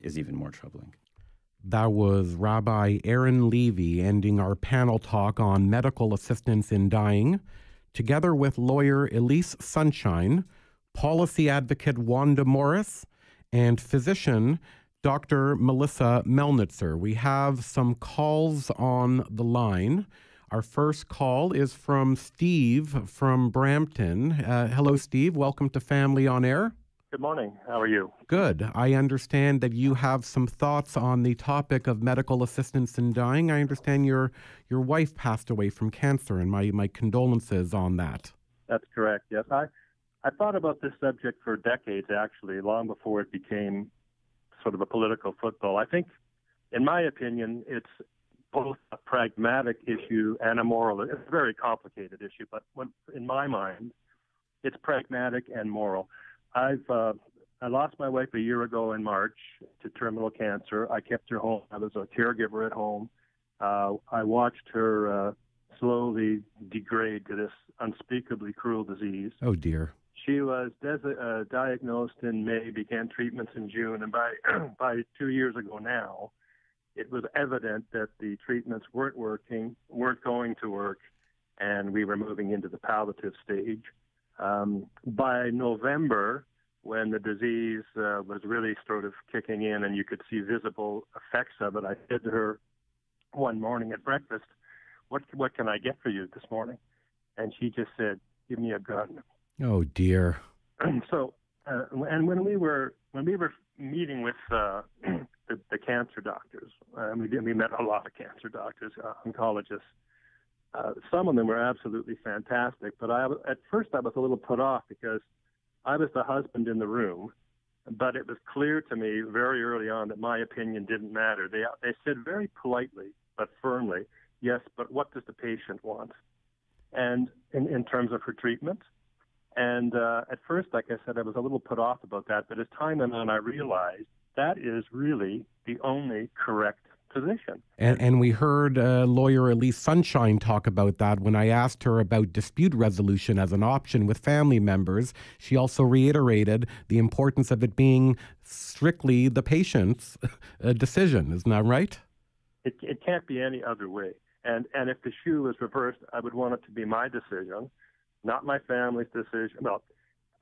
is even more troubling. That was Rabbi Aaron Levy ending our panel talk on medical assistance in dying, together with lawyer Elise Sunshine, policy advocate Wanda Morris, and physician Dr. Melissa Melnitzer. We have some calls on the line. Our first call is from Steve from Brampton. Hello, Steve. Welcome to Family on Air. Good morning. How are you? Good. I understand that you have some thoughts on the topic of medical assistance in dying. I understand your wife passed away from cancer, and my condolences on that. That's correct, yes. I thought about this subject for decades, actually, long before it became sort of a political football. I think, in my opinion, it's both a pragmatic issue and a moral. It's a very complicated issue, but in my mind, it's pragmatic and moral. I lost my wife a year ago in March to terminal cancer. I kept her home. I was a caregiver at home. I watched her slowly degrade to this unspeakably cruel disease. Oh, dear. She was diagnosed in May, began treatments in June, and by 2 years ago now, it was evident that the treatments weren't working, weren't going to work, and we were moving into the palliative stage. By November, when the disease was really sort of kicking in and you could see visible effects of it, I said to her one morning at breakfast, what can I get for you this morning? And she just said, give me a gun. Oh, dear. So, and when we were meeting with the cancer doctors, we met a lot of cancer doctors, oncologists. Some of them were absolutely fantastic, but at first I was a little put off because I was the husband in the room, but it was clear to me very early on that my opinion didn't matter. They said very politely but firmly, yes, but what does the patient want? And in terms of her treatment. And at first, like I said, I was a little put off about that, but as time went on, I realized that is really the only correct position. And we heard lawyer Elise Sunshine talk about that when I asked her about dispute resolution as an option with family members. She also reiterated the importance of it being strictly the patient's decision. Isn't that right? It can't be any other way. And if the shoe was reversed, I would want it to be my decision, not my family's decision. Well,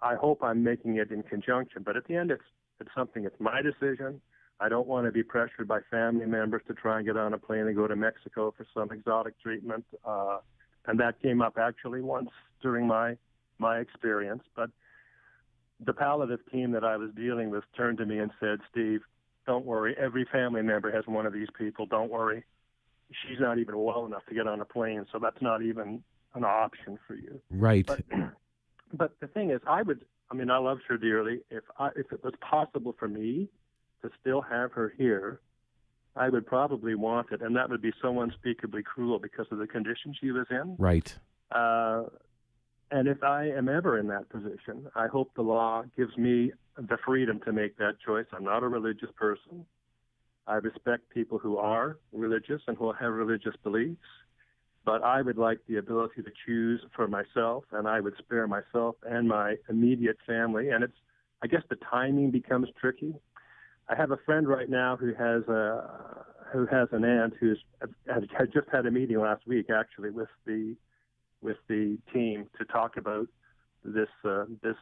I hope I'm making it in conjunction, but at the end, it's my decision. I don't want to be pressured by family members to try and get on a plane and go to Mexico for some exotic treatment. And that came up actually once during my experience. But the palliative team that I was dealing with turned to me and said, Steve, don't worry. Every family member has one of these people. Don't worry. She's not even well enough to get on a plane, so that's not even an option for you. Right. But the thing is, I loved her dearly. If it was possible for me to still have her here, I would probably want it, and that would be so unspeakably cruel because of the condition she was in. Right. And if I am ever in that position, I hope the law gives me the freedom to make that choice. I'm not a religious person. I respect people who are religious and who have religious beliefs, but I would like the ability to choose for myself, and I would spare myself and my immediate family. And I guess the timing becomes tricky. I have a friend right now who has an aunt had just had a meeting last week, actually, with the team to talk about this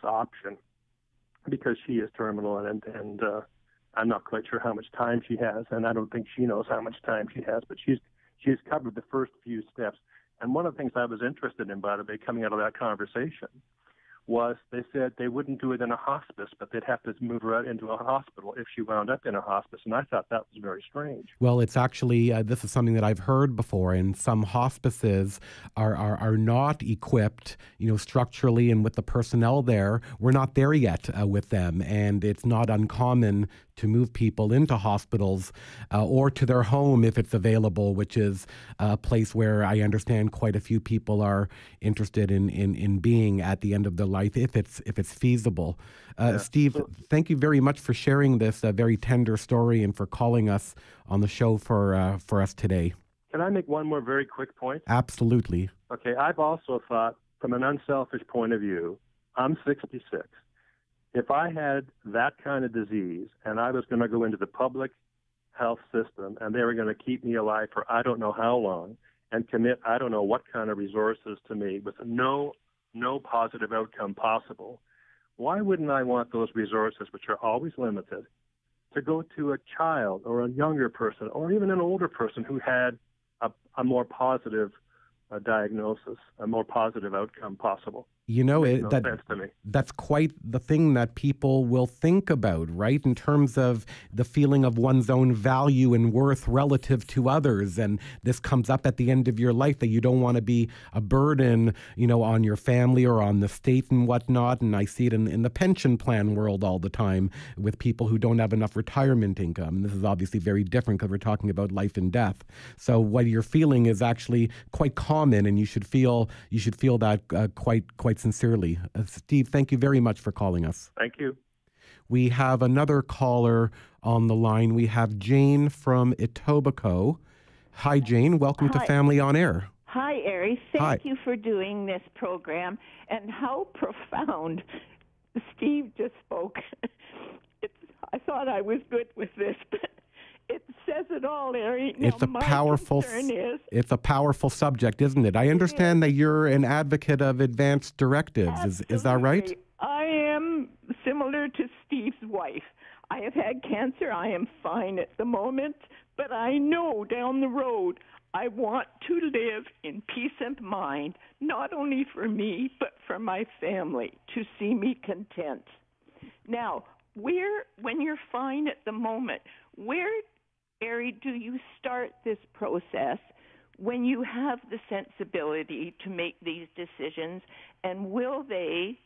option because she is terminal and I'm not quite sure how much time she has, and I don't think she knows how much time she has, but she's covered the first few steps. And one of the things I was interested in, by the way, coming out of that conversation, was they said they wouldn't do it in a hospice, but they'd have to move her out into a hospital if she wound up in a hospice. And I thought that was very strange. Well, it's actually, this is something that I've heard before, and some hospices are not equipped, structurally and with the personnel there. We're not there yet with them, and it's not uncommon to move people into hospitals or to their home if it's available, which is a place where I understand quite a few people are interested in being at the end of their life if it's feasible. Steve, thank you very much for sharing this very tender story and for calling us on the show for us today. Can I make one more very quick point? Absolutely. Okay, I've also thought, from an unselfish point of view, I'm 66. If I had that kind of disease and I was going to go into the public health system and they were going to keep me alive for I don't know how long and commit I don't know what kind of resources to me with no positive outcome possible, why wouldn't I want those resources, which are always limited, to go to a child or a younger person or even an older person who had a more positive diagnosis, a more positive outcome possible? You know, Makes no sense to me. That's quite the thing that people will think about, right? In terms of the feeling of one's own value and worth relative to others. And this comes up at the end of your life, that you don't want to be a burden, on your family or on the state and whatnot. And I see it in the pension plan world all the time with people who don't have enough retirement income. And this is obviously very different because we're talking about life and death. So what you're feeling is actually quite common, and you should feel that quite sincerely. Steve, thank you very much for calling us. Thank you. We have another caller on the line. We have Jane from Etobicoke. Hi, Jane. Welcome to Family on Air. Hi, Ari. Thank you for doing this program. And how profound Steve just spoke. I thought I was good with this, but it says it all, Ari. It's a powerful subject, isn't it? I understand that you're an advocate of advanced directives. Is that right? I am similar to Steve's wife. I have had cancer. I am fine at the moment, but I know down the road I want to live in peace and mind, not only for me, but for my family, to see me content. Now, when you're fine at the moment, where, Ari, do you start this process when you have the sensibility to make these decisions, and will they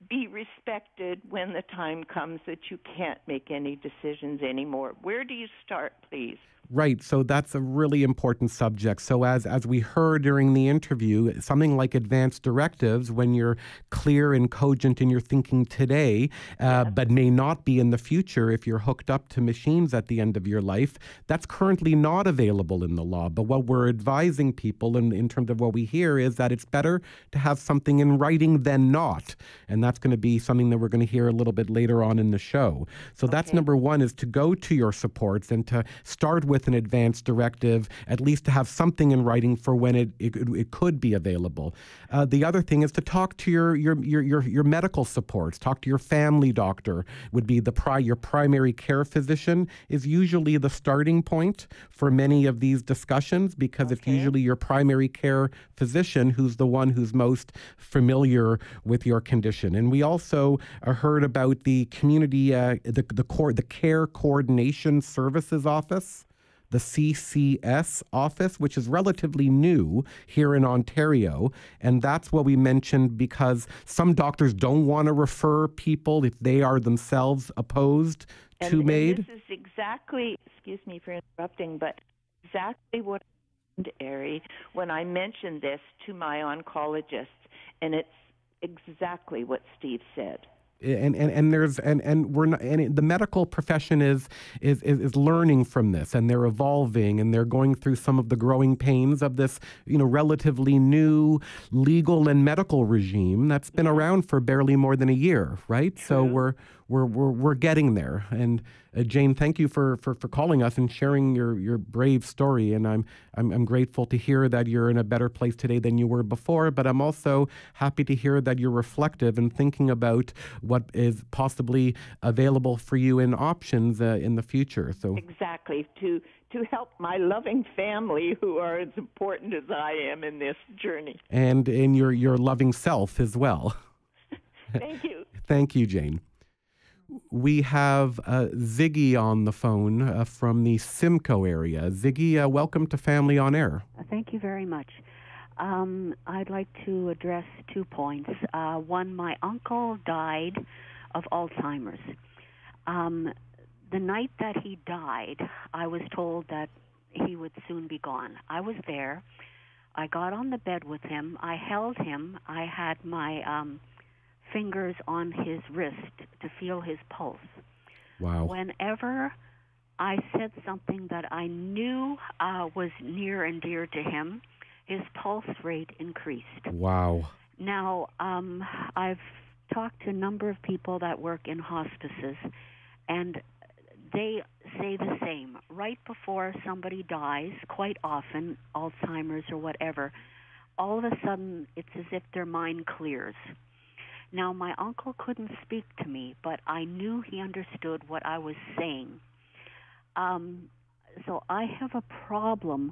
be respected when the time comes that you can't make any decisions anymore? Where do you start, please? Right. So that's a really important subject. So as we heard during the interview, something like advanced directives, when you're clear and cogent in your thinking today, but may not be in the future if you're hooked up to machines at the end of your life, that's currently not available in the law. But what we're advising people in terms of what we hear is that it's better to have something in writing than not. And that's going to be something that we're going to hear a little bit later on in the show. So that's number one, is to go to your supports and to start with an advanced directive, at least to have something in writing for when it could be available. The other thing is to talk to your medical supports. Talk to your family doctor. Would be your primary care physician is usually the starting point for many of these discussions, because it's usually your primary care physician who's the one who's most familiar with your condition. And we also heard about the community, the Care Coordination Services Office, the CCS office, which is relatively new here in Ontario. And that's what we mentioned because some doctors don't want to refer people if they are themselves opposed to MAID. And this is exactly, excuse me for interrupting, but exactly what happened, Ari, when I mentioned this to my oncologist. And it's exactly what Steve said. And we're not, and the medical profession is learning from this, and they're evolving, and they're going through some of the growing pains of this, relatively new legal and medical regime that's been around for barely more than a year, right? True. So we're getting there. And Jane, thank you for calling us and sharing your brave story. And I'm grateful to hear that you're in a better place today than you were before. But I'm also happy to hear that you're reflective and thinking about what is possibly available for you in options in the future. So exactly, to help my loving family, who are as important as I am in this journey, and in your loving self as well. Thank you. Thank you, Jane. We have Ziggy on the phone from the Simcoe area. Ziggy, welcome to Family on Air. Thank you very much. I'd like to address 2 points. One, my uncle died of Alzheimer's. The night that he died, I was told that he would soon be gone. I was there. I got on the bed with him. I held him. I had my fingers on his wrist to feel his pulse. Wow. Whenever I said something that I knew was near and dear to him, his pulse rate increased. Wow. Now, I've talked to a number of people that work in hospices, and they say the same. Right before somebody dies, quite often, Alzheimer's or whatever, all of a sudden it's as if their mind clears. Now, my uncle couldn't speak to me, but I knew he understood what I was saying. So I have a problem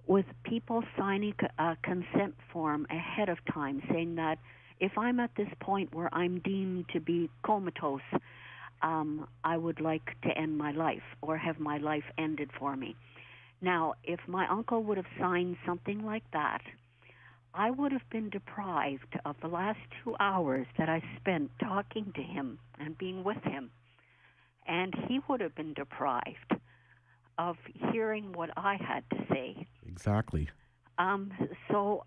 with people signing a consent form ahead of time, saying that if I'm at this point where I'm deemed to be comatose, I would like to end my life or have my life ended for me. Now, if my uncle would have signed something like that, I would have been deprived of the last 2 hours that I spent talking to him and being with him. And he would have been deprived of hearing what I had to say. Exactly. So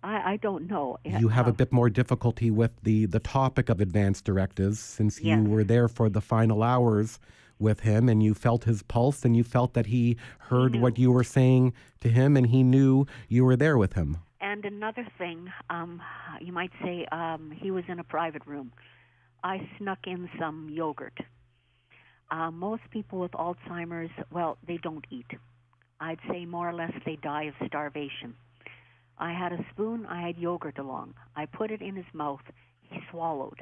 I don't know. You have a bit more difficulty with the topic of advance directives, since Yes. you were there for the final hours with him and you felt his pulse and you felt that he heard what you were saying to him and he knew you were there with him. And another thing, you might say he was in a private room. I snuck in some yogurt. Most people with Alzheimer's, well, they don't eat. I'd say more or less they die of starvation. I had a spoon, I had yogurt along. I put it in his mouth, he swallowed.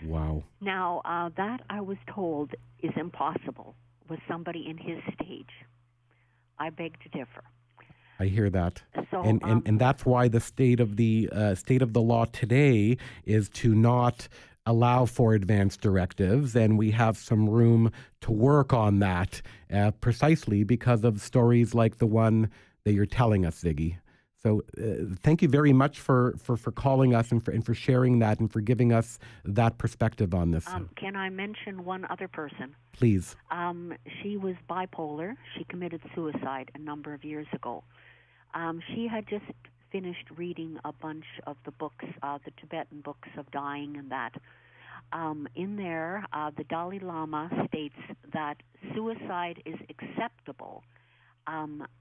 Wow. Now, that I was told is impossible with somebody in his stage. I beg to differ. I hear that. So, and that's why the state of the law today is to not allow for advance directives, and we have some room to work on that precisely because of stories like the one that you're telling us, Ziggy. So thank you very much for calling us and for sharing that and for giving us that perspective on this. Can I mention one other person? Please. She was bipolar. She committed suicide a number of years ago. She had just finished reading a bunch of the books, the Tibetan books of dying and that. In there, the Dalai Lama states that suicide is acceptable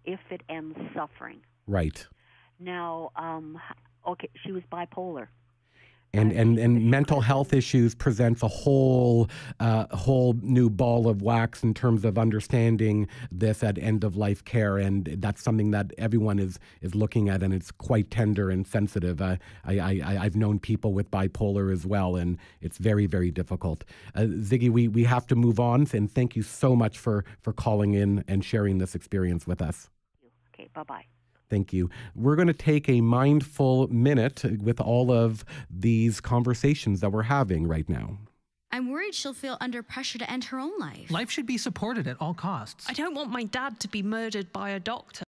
if it ends suffering. Right. Now, okay, she was bipolar. And mental health issues presents a whole new ball of wax in terms of understanding this at end-of-life care, and that's something that everyone is looking at, and it's quite tender and sensitive. I've known people with bipolar as well, and it's very, very difficult. Ziggy, we have to move on, and thank you so much for calling in and sharing this experience with us. Okay, bye-bye. Thank you. We're going to take a mindful minute with all of these conversations that we're having right now. I'm worried she'll feel under pressure to end her own life. Life should be supported at all costs. I don't want my dad to be murdered by a doctor.